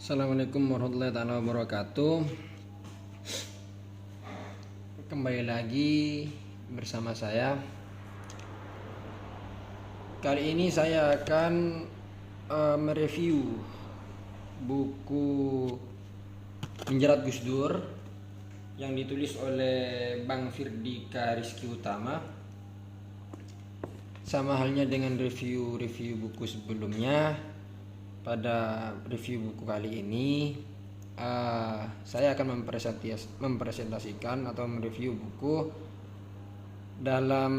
Assalamualaikum warahmatullahi wabarakatuh. Kembali lagi bersama saya. Kali ini saya akan mereview buku Menjerat Gus Dur yang ditulis oleh Bang Firdika Rizky Utama. Sama halnya dengan review buku sebelumnya, pada review buku kali ini saya akan mempresentasikan atau mereview buku dalam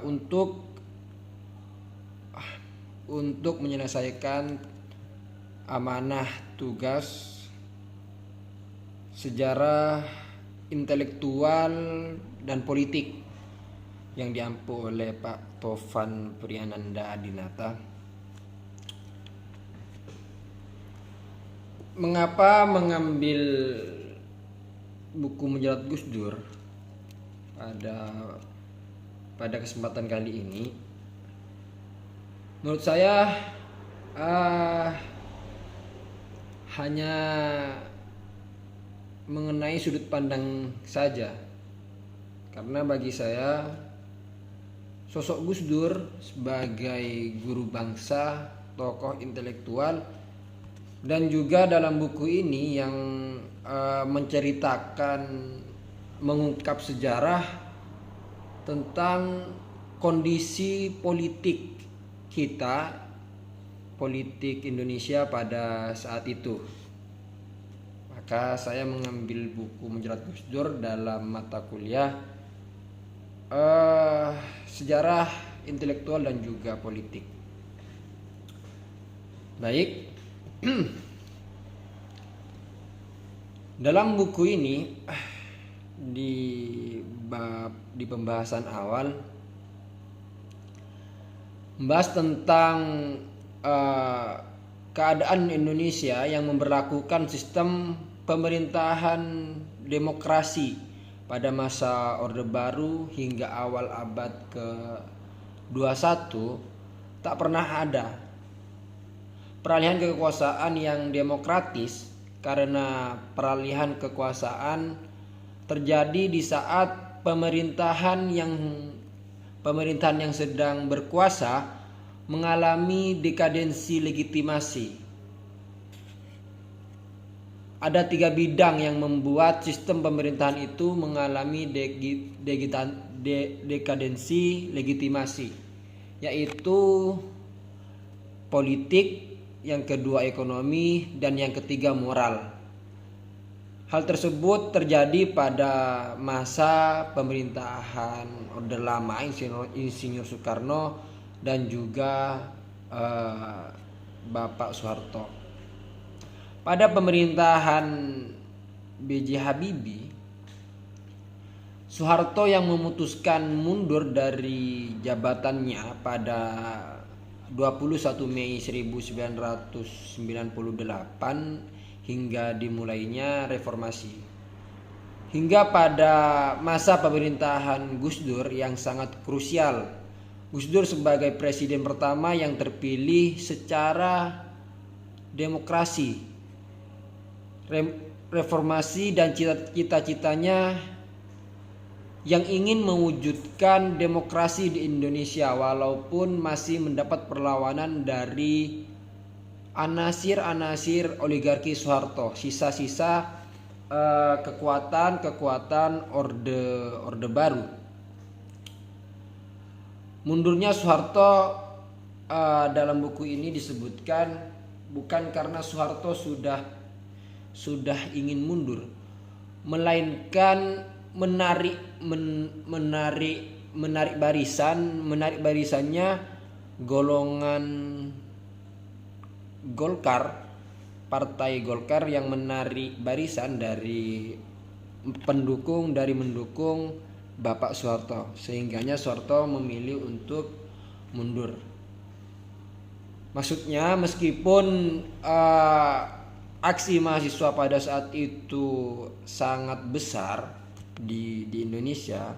untuk menyelesaikan amanah tugas sejarah intelektual dan politik yang diampu oleh Pak Tovan Priyananda Adinata. Mengapa mengambil buku Menjerat Gus Dur pada kesempatan kali ini? Menurut saya hanya mengenai sudut pandang saja, karena bagi saya sosok Gus Dur sebagai guru bangsa, tokoh intelektual, dan juga dalam buku ini yang mengungkap sejarah tentang kondisi politik kita, politik Indonesia pada saat itu. Maka saya mengambil buku Menjerat Gus Dur dalam mata kuliah sejarah intelektual dan juga politik. Baik. Dalam buku ini di pembahasan awal membahas tentang keadaan Indonesia yang memberlakukan sistem pemerintahan demokrasi pada masa Orde Baru hingga awal abad ke-21 tak pernah ada peralihan kekuasaan yang demokratis, karena peralihan kekuasaan terjadi di saat pemerintahan yang sedang berkuasa mengalami dekadensi legitimasi. Ada 3 bidang yang membuat sistem pemerintahan itu mengalami dekadensi legitimasi, yaitu politik, yang kedua ekonomi, dan yang ketiga moral. Hal tersebut terjadi pada masa pemerintahan Orde Lama Insinyur Soekarno dan juga Bapak Soeharto. Pada pemerintahan B.J. Habibie, Soeharto yang memutuskan mundur dari jabatannya pada 21 Mei 1998 hingga dimulainya reformasi. Hingga pada masa pemerintahan Gus Dur yang sangat krusial, Gus Dur sebagai presiden pertama yang terpilih secara demokrasi. Reformasi dan cita-citanya yang ingin mewujudkan demokrasi di Indonesia walaupun masih mendapat perlawanan dari anasir-anasir oligarki Soeharto, sisa-sisa kekuatan Orde Baru. Mundurnya Soeharto dalam buku ini disebutkan bukan karena Soeharto sudah ingin mundur, melainkan menarik barisannya golongan Golkar, Partai Golkar yang menarik barisan dari mendukung Bapak Soeharto, sehingganya Soeharto memilih untuk mundur. Maksudnya meskipun aksi mahasiswa pada saat itu sangat besar di Indonesia,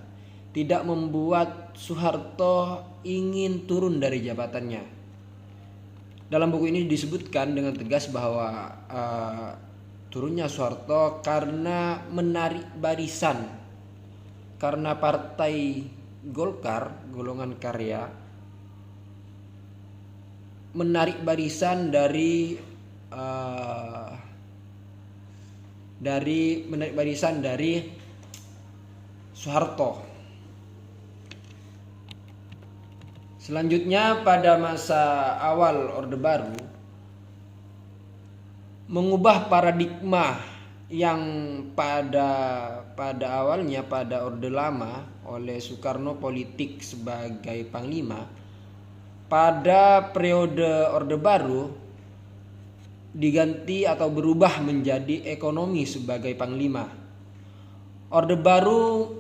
tidak membuat Soeharto ingin turun dari jabatannya. Dalam buku ini disebutkan dengan tegas bahwa turunnya Soeharto karena menarik barisan, karena Partai Golkar golongan karya menarik barisan dari Soeharto. Selanjutnya pada masa awal Orde Baru mengubah paradigma yang pada awalnya pada Orde Lama oleh Soekarno politik sebagai panglima, pada periode Orde Baru diganti atau berubah menjadi ekonomi sebagai panglima. Orde Baru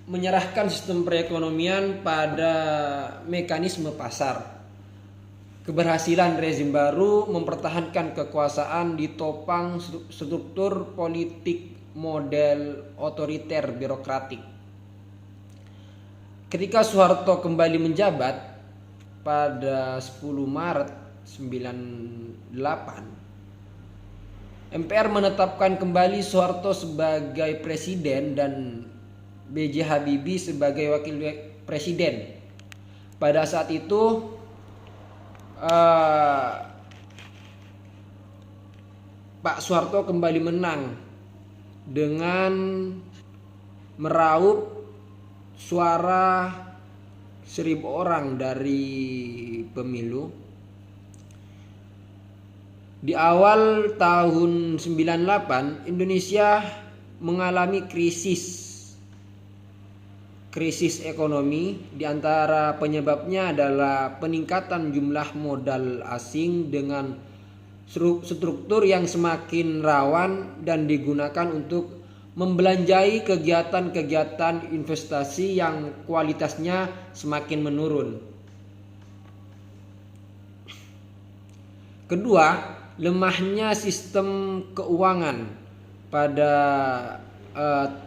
menyerahkan sistem perekonomian pada mekanisme pasar. Keberhasilan rezim baru mempertahankan kekuasaan ditopang struktur politik model otoriter birokratik. Ketika Soeharto kembali menjabat pada 10 Maret 98, MPR menetapkan kembali Soeharto sebagai presiden dan B.J. Habibie sebagai wakil presiden. Pada saat itu Pak Soeharto kembali menang dengan meraup suara 1.000 orang dari pemilu. Di awal tahun 98 Indonesia mengalami krisis ekonomi. Di antara penyebabnya adalah peningkatan jumlah modal asing dengan struktur yang semakin rawan dan digunakan untuk membelanjai kegiatan-kegiatan investasi yang kualitasnya semakin menurun. Kedua, lemahnya sistem keuangan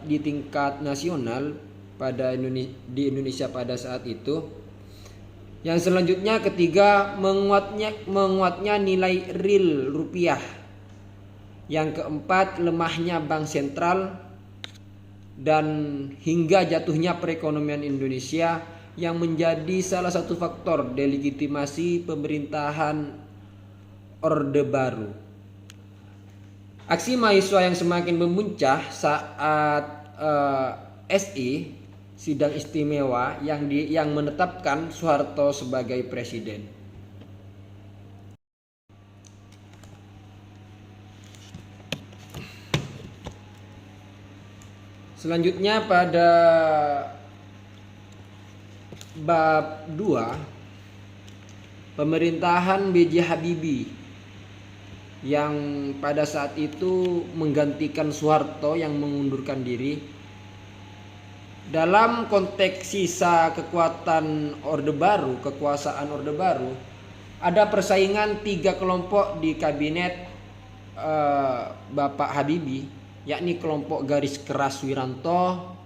di tingkat nasional di Indonesia pada saat itu. Yang selanjutnya, ketiga, menguatnya nilai real rupiah. Yang keempat, lemahnya bank sentral, dan hingga jatuhnya perekonomian Indonesia yang menjadi salah satu faktor delegitimasi pemerintahan Orde Baru. Aksi mahasiswa yang semakin memuncak saat SI sidang istimewa yang menetapkan Soeharto sebagai presiden. Selanjutnya pada bab 2, pemerintahan B.J. Habibie yang pada saat itu menggantikan Soeharto yang mengundurkan diri. Dalam konteks sisa kekuasaan Orde Baru, ada persaingan 3 kelompok di kabinet Bapak Habibie, yakni kelompok garis keras Wiranto,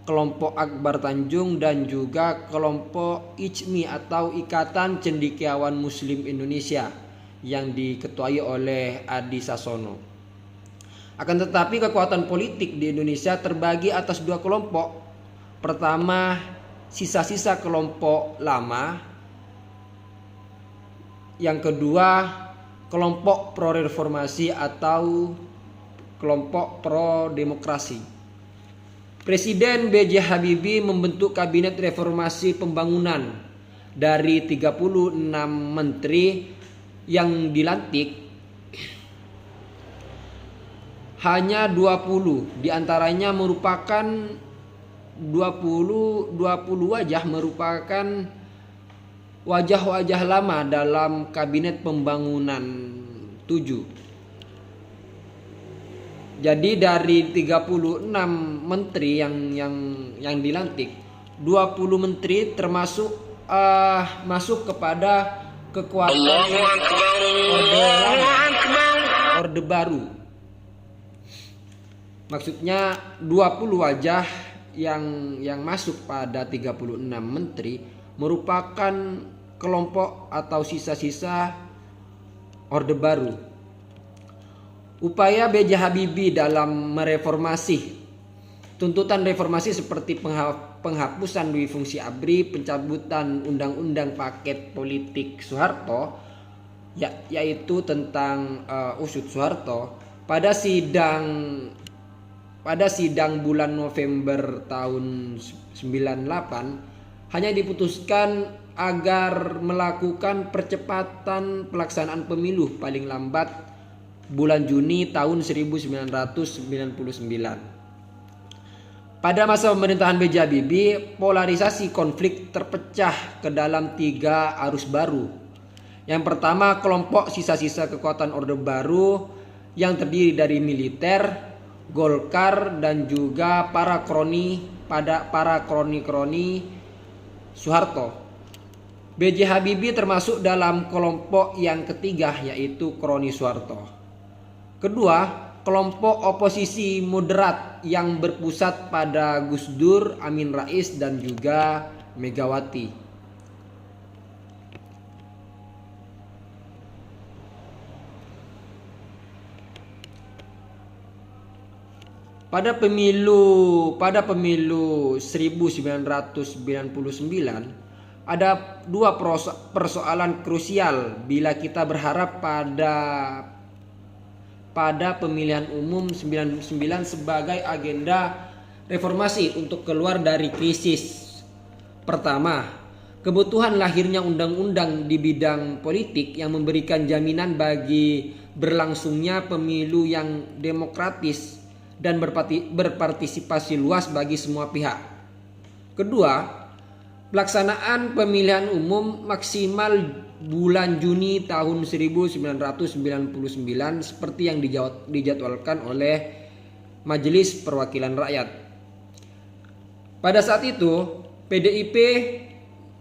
kelompok Akbar Tanjung, dan juga kelompok ICMI atau Ikatan Cendekiawan Muslim Indonesia yang diketuai oleh Adi Sasono. Akan tetapi kekuatan politik di Indonesia terbagi atas 2 kelompok. Pertama, sisa-sisa kelompok lama. Yang kedua, kelompok pro-reformasi atau kelompok pro-demokrasi. Presiden B.J. Habibie membentuk kabinet reformasi pembangunan dari 36 menteri yang dilantik. Hanya 20 diantaranya merupakan 20 wajah merupakan wajah-wajah lama dalam kabinet pembangunan 7. Jadi dari 36 menteri yang dilantik, 20 menteri termasuk masuk kepada kekuatan Orde Baru. Maksudnya 20 wajah yang masuk pada 36 menteri merupakan kelompok atau sisa-sisa Orde Baru. Upaya B.J. Habibie dalam mereformasi. Tuntutan reformasi seperti penghapusan dui fungsi ABRI, pencabutan undang-undang paket politik Soeharto, yaitu tentang usut Soeharto, pada sidang bulan November tahun 98 hanya diputuskan agar melakukan percepatan pelaksanaan pemilu paling lambat bulan Juni tahun 1999. Pada masa pemerintahan B.J. Habibie, polarisasi konflik terpecah ke dalam 3 arus baru. Yang pertama, kelompok sisa-sisa kekuatan Orde Baru yang terdiri dari militer, Golkar, dan juga para kroni Soeharto. B.J. Habibie termasuk dalam kelompok yang ketiga, yaitu kroni Soeharto. Kedua, kelompok oposisi moderat yang berpusat pada Gus Dur, Amin Rais, dan juga Megawati. Pada pemilu 1999 ada 2 persoalan krusial bila kita berharap pada pemilihan umum 99 sebagai agenda reformasi untuk keluar dari krisis. Pertama, kebutuhan lahirnya undang-undang di bidang politik yang memberikan jaminan bagi berlangsungnya pemilu yang demokratis dan berpartisipasi luas bagi semua pihak. Kedua, pelaksanaan pemilihan umum maksimal bulan Juni tahun 1999 seperti yang dijadwalkan oleh Majelis Perwakilan Rakyat. Pada saat itu, PDIP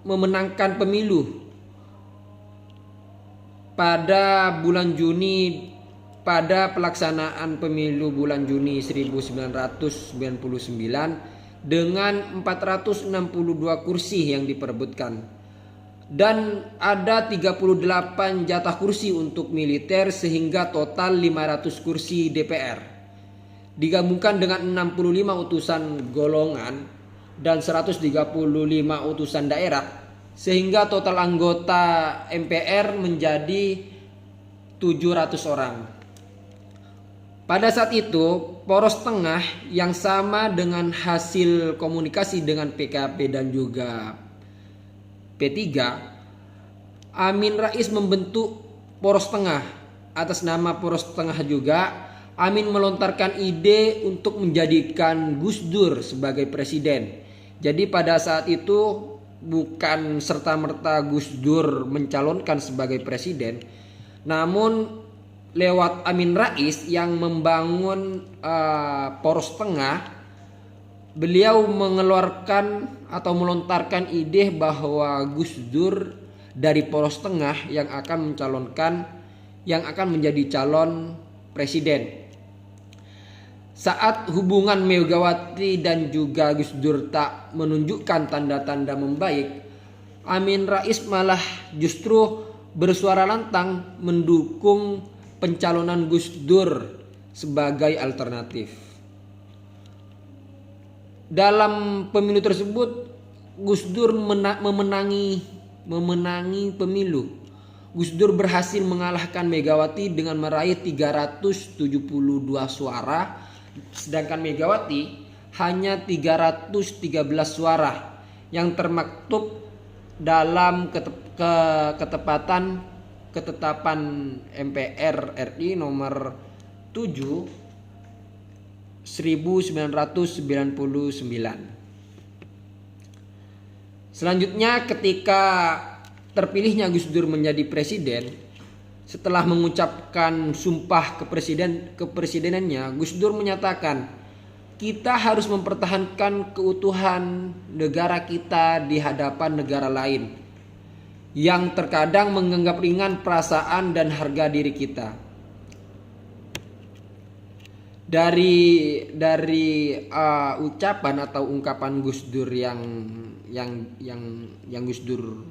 memenangkan pemilu pada pelaksanaan pemilu bulan Juni 1999 dengan 462 kursi yang diperebutkan, dan ada 38 jatah kursi untuk militer sehingga total 500 kursi DPR digabungkan dengan 65 utusan golongan dan 135 utusan daerah sehingga total anggota MPR menjadi 700 orang. Pada saat itu, poros tengah yang sama dengan hasil komunikasi dengan PKB dan juga P3, Amin Rais membentuk poros tengah. Atas nama poros tengah juga, Amin melontarkan ide untuk menjadikan Gus Dur sebagai presiden. Jadi pada saat itu bukan serta-merta Gus Dur mencalonkan sebagai presiden, namun lewat Amin Rais yang membangun poros tengah, beliau mengeluarkan atau melontarkan ide bahwa Gus Dur dari poros tengah yang akan menjadi calon presiden. Saat hubungan Megawati dan juga Gus Dur tak menunjukkan tanda-tanda membaik, Amin Rais malah justru bersuara lantang mendukung pencalonan Gus Dur sebagai alternatif. Dalam pemilu tersebut, Gus Dur memenangi pemilu. Gus Dur berhasil mengalahkan Megawati dengan meraih 372 suara, sedangkan Megawati hanya 313 suara yang termaktub dalam ketetapan MPR RI nomor 7 1999. Selanjutnya, ketika terpilihnya Gus Dur menjadi presiden, setelah mengucapkan sumpah kepresidenannya, Gus Dur menyatakan, kita harus mempertahankan keutuhan negara kita di hadapan negara lain yang terkadang menganggap ringan perasaan dan harga diri kita. Dari ucapan atau ungkapan Gus Dur yang Gus Dur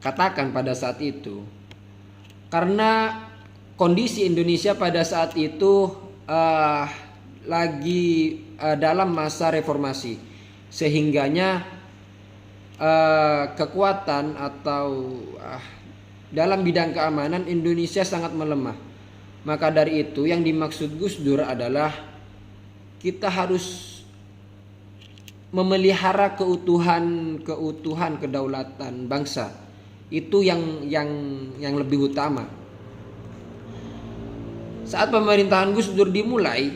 katakan pada saat itu. Karena kondisi Indonesia pada saat itu lagi dalam masa reformasi, sehingganya kekuatan atau dalam bidang keamanan Indonesia sangat melemah. Maka dari itu yang dimaksud Gus Dur adalah kita harus memelihara keutuhan kedaulatan bangsa. Itu yang lebih utama. Saat pemerintahan Gus Dur dimulai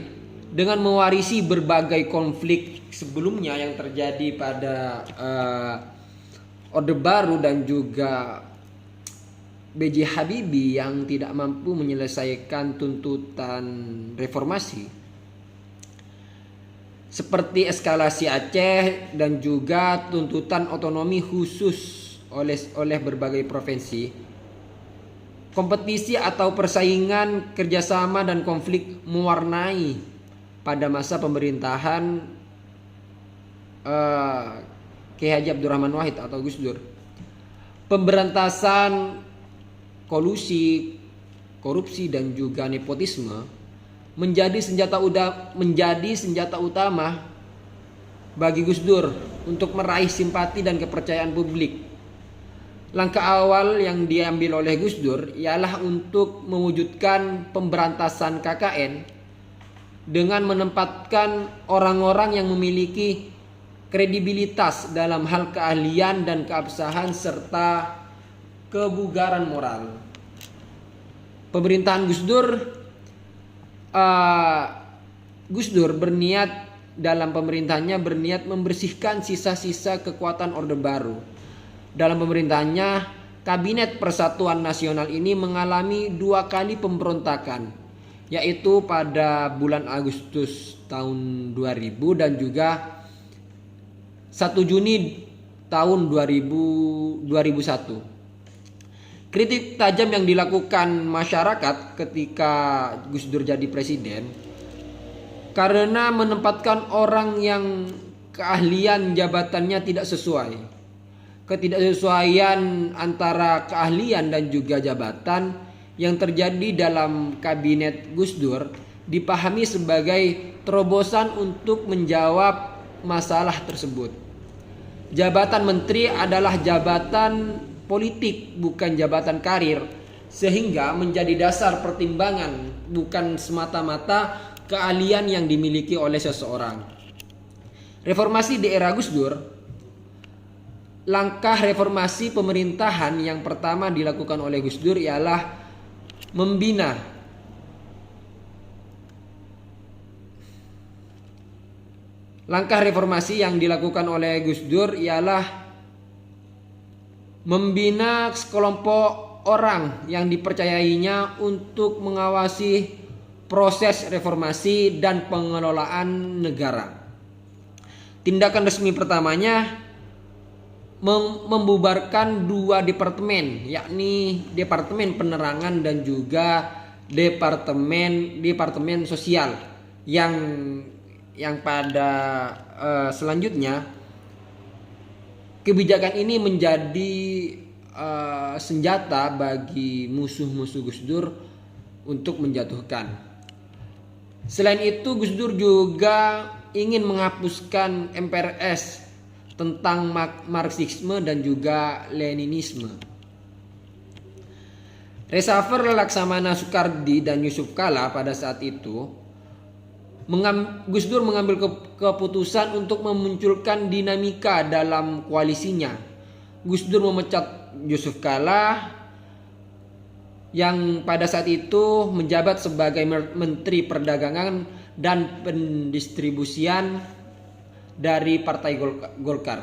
dengan mewarisi berbagai konflik sebelumnya yang terjadi pada Orde Baru dan juga B.J. Habibie yang tidak mampu menyelesaikan tuntutan reformasi, seperti eskalasi Aceh dan juga tuntutan otonomi khusus oleh berbagai provinsi. Kompetisi atau persaingan, kerjasama dan konflik mewarnai pada masa pemerintahan Kiai Haji Abdurrahman Wahid atau Gus Dur. Pemberantasan kolusi, korupsi dan juga nepotisme menjadi senjata utama bagi Gus Dur untuk meraih simpati dan kepercayaan publik. Langkah awal yang diambil oleh Gus Dur ialah untuk mewujudkan pemberantasan KKN dengan menempatkan orang-orang yang memiliki kredibilitas dalam hal keahlian dan keabsahan serta kebugaran moral. Pemerintahan Gus Dur berniat dalam pemerintahannya membersihkan sisa-sisa kekuatan Orde Baru. Dalam pemerintahannya, Kabinet Persatuan Nasional ini mengalami 2 kali pemberontakan, yaitu pada bulan Agustus tahun 2000 dan juga 1 Juni tahun 2001. Kritik tajam yang dilakukan masyarakat ketika Gus Dur jadi presiden karena menempatkan orang yang keahlian jabatannya tidak sesuai. Ketidaksesuaian antara keahlian dan juga jabatan yang terjadi dalam kabinet Gus Dur dipahami sebagai terobosan untuk menjawab masalah tersebut. Jabatan menteri adalah jabatan politik, bukan jabatan karir, sehingga menjadi dasar pertimbangan, bukan semata-mata keahlian yang dimiliki oleh seseorang. Reformasi di era Gus Dur. Langkah reformasi pemerintahan yang pertama dilakukan oleh Gus Dur ialah membina sekelompok orang yang dipercayainya untuk mengawasi proses reformasi dan pengelolaan negara. Tindakan resmi pertamanya membubarkan 2 departemen, yakni Departemen Penerangan dan juga Departemen Sosial yang pada selanjutnya kebijakan ini menjadi senjata bagi musuh-musuh Gus Dur untuk menjatuhkan. Selain itu, Gus Dur juga ingin menghapuskan MPRS tentang Marxisme dan juga Leninisme. Reshuffle Laksamana Soekardi dan Yusuf Kala pada saat itu, Gus Dur mengambil keputusan untuk memunculkan dinamika dalam koalisinya. Gus Dur memecat Yusuf Kala yang pada saat itu menjabat sebagai Menteri Perdagangan dan Pendistribusian dari Partai Golkar,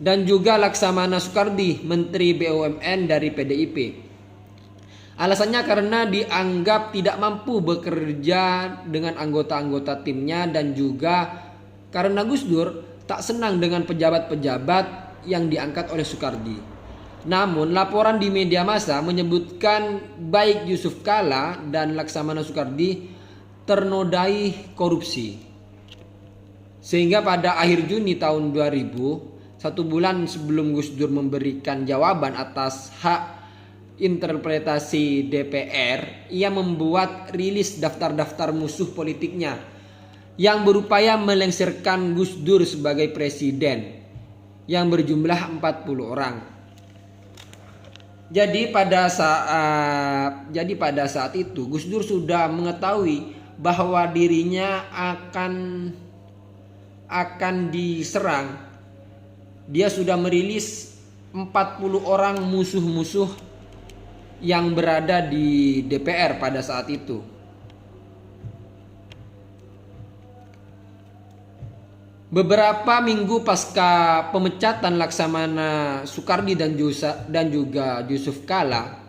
dan juga Laksamana Soekardi, Menteri BUMN dari PDIP. Alasannya karena dianggap tidak mampu bekerja dengan anggota-anggota timnya dan juga karena Gus Dur tak senang dengan pejabat-pejabat yang diangkat oleh Soekardi. Namun laporan di media massa menyebutkan baik Yusuf Kala dan Laksamana Soekardi ternodai korupsi. Sehingga pada akhir Juni tahun 2000, 1 bulan sebelum Gus Dur memberikan jawaban atas hak interpretasi DPR, ia membuat rilis daftar-daftar musuh politiknya yang berupaya melengsarkan Gus Dur sebagai presiden yang berjumlah 40 orang. Jadi pada saat itu Gus Dur sudah mengetahui bahwa dirinya akan diserang. Dia sudah merilis 40 orang musuh-musuh yang berada di DPR pada saat itu. Beberapa minggu pasca pemecatan Laksamana Soekardi dan juga Yusuf Kala,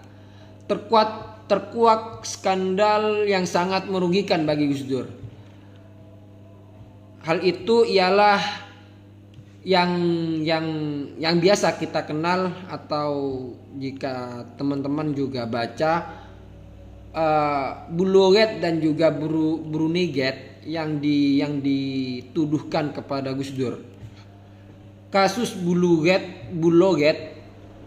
terkuak skandal yang sangat merugikan bagi Gus Dur. Hal itu ialah yang biasa kita kenal, atau jika teman-teman juga baca, Buluget dan juga Bruniget yang dituduhkan kepada Gus Dur. Kasus Buluget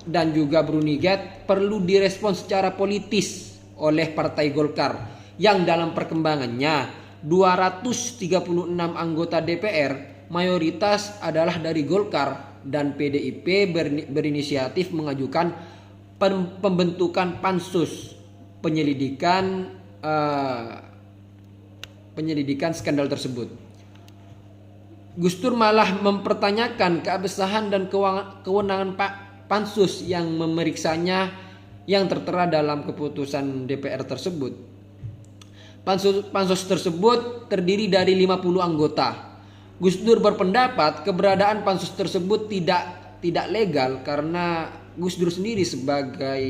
dan juga Bruniget perlu direspons secara politis oleh Partai Golkar yang dalam perkembangannya 236 anggota DPR mayoritas adalah dari Golkar, dan PDIP berinisiatif mengajukan pembentukan pansus penyelidikan skandal tersebut. Gus Dur malah mempertanyakan keabsahan dan kewenangan pansus yang memeriksanya yang tertera dalam keputusan DPR tersebut. Pansus tersebut terdiri dari 50 anggota. Gus Dur berpendapat keberadaan pansus tersebut tidak legal karena Gus Dur sendiri sebagai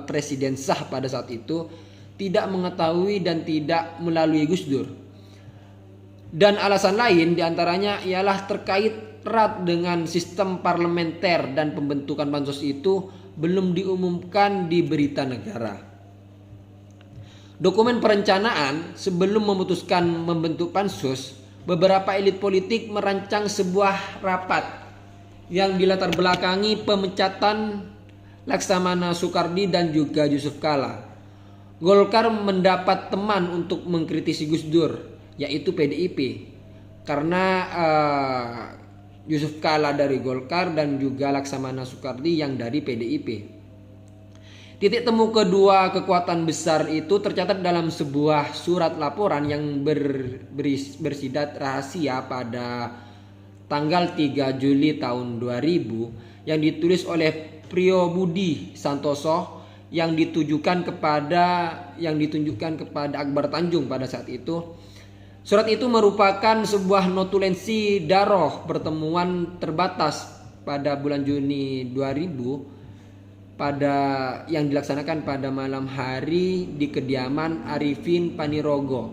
presiden sah pada saat itu tidak mengetahui dan tidak melalui Gus Dur. Dan alasan lain diantaranya ialah terkait erat dengan sistem parlementer dan pembentukan pansus itu belum diumumkan di berita negara. Dokumen perencanaan sebelum memutuskan membentuk pansus, beberapa elit politik merancang sebuah rapat yang dilatar belakangi pemecatan Laksamana Soekardi dan juga Yusuf Kala. Golkar mendapat teman untuk mengkritisi Gus Dur, yaitu PDIP, karena Yusuf Kala dari Golkar dan juga Laksamana Soekardi yang dari PDIP. Titik temu kedua kekuatan besar itu tercatat dalam sebuah surat laporan yang bersifat rahasia pada tanggal 3 Juli tahun 2000 yang ditulis oleh Priyo Budi Santoso yang ditunjukkan kepada Akbar Tanjung pada saat itu. Surat itu merupakan sebuah notulensi daroh pertemuan terbatas pada bulan Juni 2000 yang dilaksanakan pada malam hari di kediaman Arifin Panirogo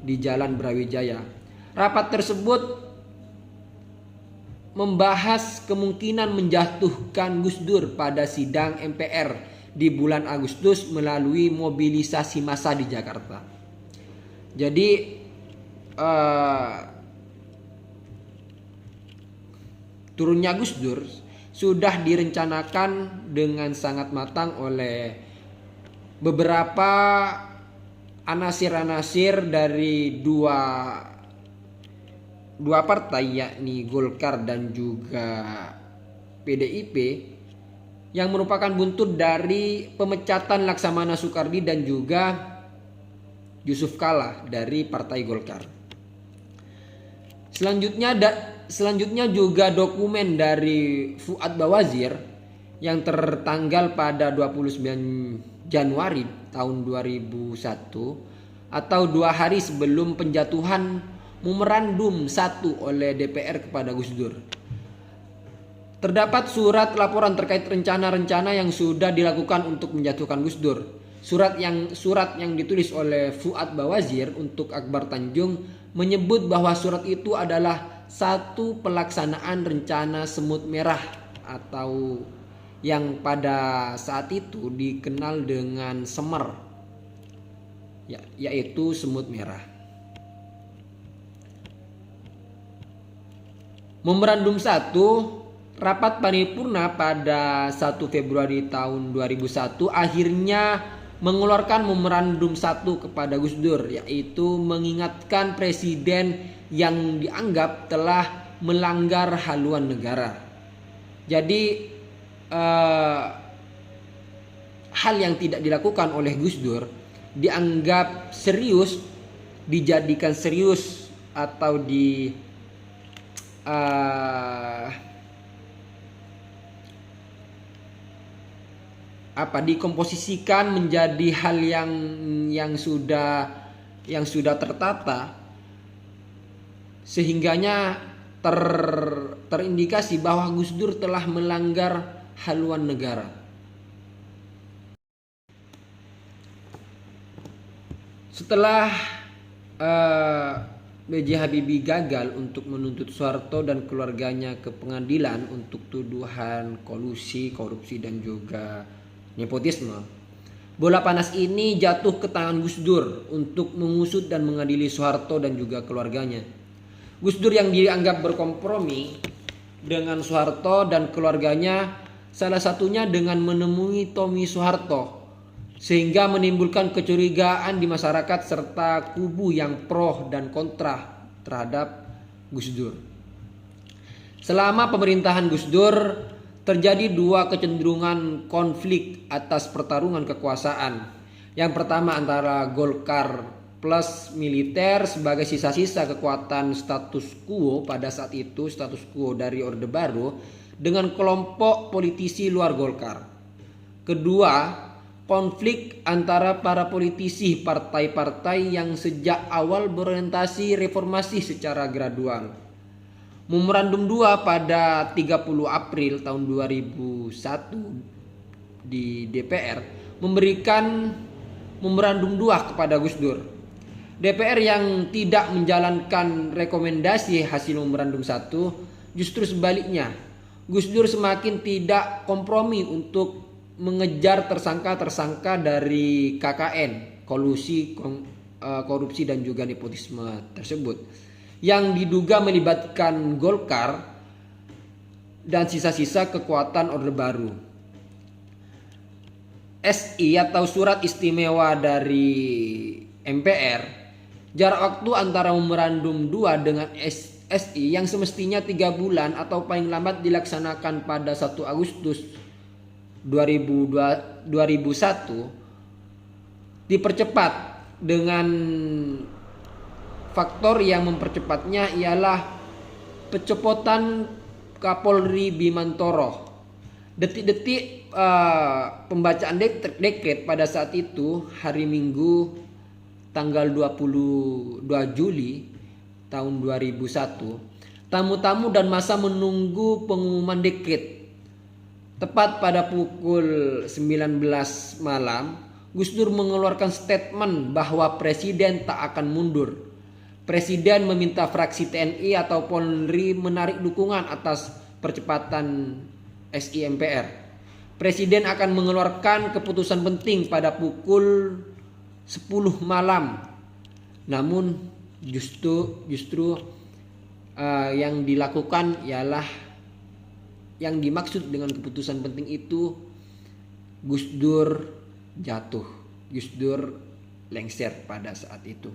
di Jalan Brawijaya. Rapat tersebut membahas kemungkinan menjatuhkan Gus Dur pada sidang MPR di bulan Agustus melalui mobilisasi massa di Jakarta. Jadi turunnya Gus Dur sudah direncanakan dengan sangat matang oleh beberapa anasir-anasir dari dua partai, yakni Golkar dan juga PDIP, yang merupakan buntut dari pemecatan Laksamana Soekardi dan juga Yusuf Kala dari Partai Golkar. Selanjutnya juga dokumen dari Fuad Bawazir yang tertanggal pada 29 Januari tahun 2001 atau 2 hari sebelum penjatuhan Memorandum 1 oleh DPR kepada Gus Dur. Terdapat surat laporan terkait rencana-rencana yang sudah dilakukan untuk menjatuhkan Gus Dur. Surat yang ditulis oleh Fuad Bawazir untuk Akbar Tanjung menyebut bahwa surat itu adalah satu pelaksanaan rencana semut merah atau yang pada saat itu dikenal dengan Semer, yaitu semut merah. Memorandum 1 rapat paripurna pada 1 Februari tahun 2001 akhirnya mengeluarkan memorandum 1 kepada Gus Dur, yaitu mengingatkan presiden yang dianggap telah melanggar haluan negara. Jadi hal yang tidak dilakukan oleh Gus Dur dianggap serius, dijadikan serius atau dikomposisikan menjadi hal yang sudah tertata, sehingganya terindikasi bahwa Gus Dur telah melanggar haluan negara. Setelah B.J. Habibie gagal untuk menuntut Soeharto dan keluarganya ke pengadilan untuk tuduhan kolusi, korupsi dan juga nepotisme, bola panas ini jatuh ke tangan Gus Dur untuk mengusut dan mengadili Soeharto dan juga keluarganya. Gus Dur yang dianggap berkompromi dengan Soeharto dan keluarganya, salah satunya dengan menemui Tommy Soeharto, sehingga menimbulkan kecurigaan di masyarakat serta kubu yang pro dan kontra terhadap Gus Dur. Selama pemerintahan Gus Dur terjadi dua kecenderungan konflik atas pertarungan kekuasaan. Yang pertama antara Golkar plus militer sebagai sisa-sisa kekuatan status quo pada saat itu, status quo dari Orde Baru, dengan kelompok politisi luar Golkar. Kedua, konflik antara para politisi partai-partai yang sejak awal berorientasi reformasi secara gradual. Memorandum 2 pada 30 April tahun 2001 di DPR memberikan memorandum 2 kepada Gus Dur. DPR yang tidak menjalankan rekomendasi hasil memorandum 1, justru sebaliknya, Gus Dur semakin tidak kompromi untuk mengejar tersangka-tersangka dari KKN, kolusi, korupsi dan juga nepotisme tersebut, yang diduga melibatkan Golkar dan sisa-sisa kekuatan Orde Baru. SI atau Surat Istimewa dari MPR, jarak waktu antara memorandum 2 dengan SI yang semestinya 3 bulan atau paling lambat dilaksanakan pada 1 Agustus 2001 dipercepat dengan faktor yang mempercepatnya ialah pencopotan Kapolri Bimantoro. Detik-detik pembacaan dekret pada saat itu, hari Minggu tanggal 22 Juli tahun 2001, tamu-tamu dan masa menunggu pengumuman dekret. Tepat pada pukul 19 malam, Gus Dur mengeluarkan statement bahwa Presiden tak akan mundur. Presiden meminta fraksi TNI atau Polri menarik dukungan atas percepatan SI MPR. Presiden akan mengeluarkan keputusan penting pada pukul 10 malam. Namun justru yang dilakukan ialah yang dimaksud dengan keputusan penting itu, Gus Dur jatuh, Gus Dur lengser pada saat itu.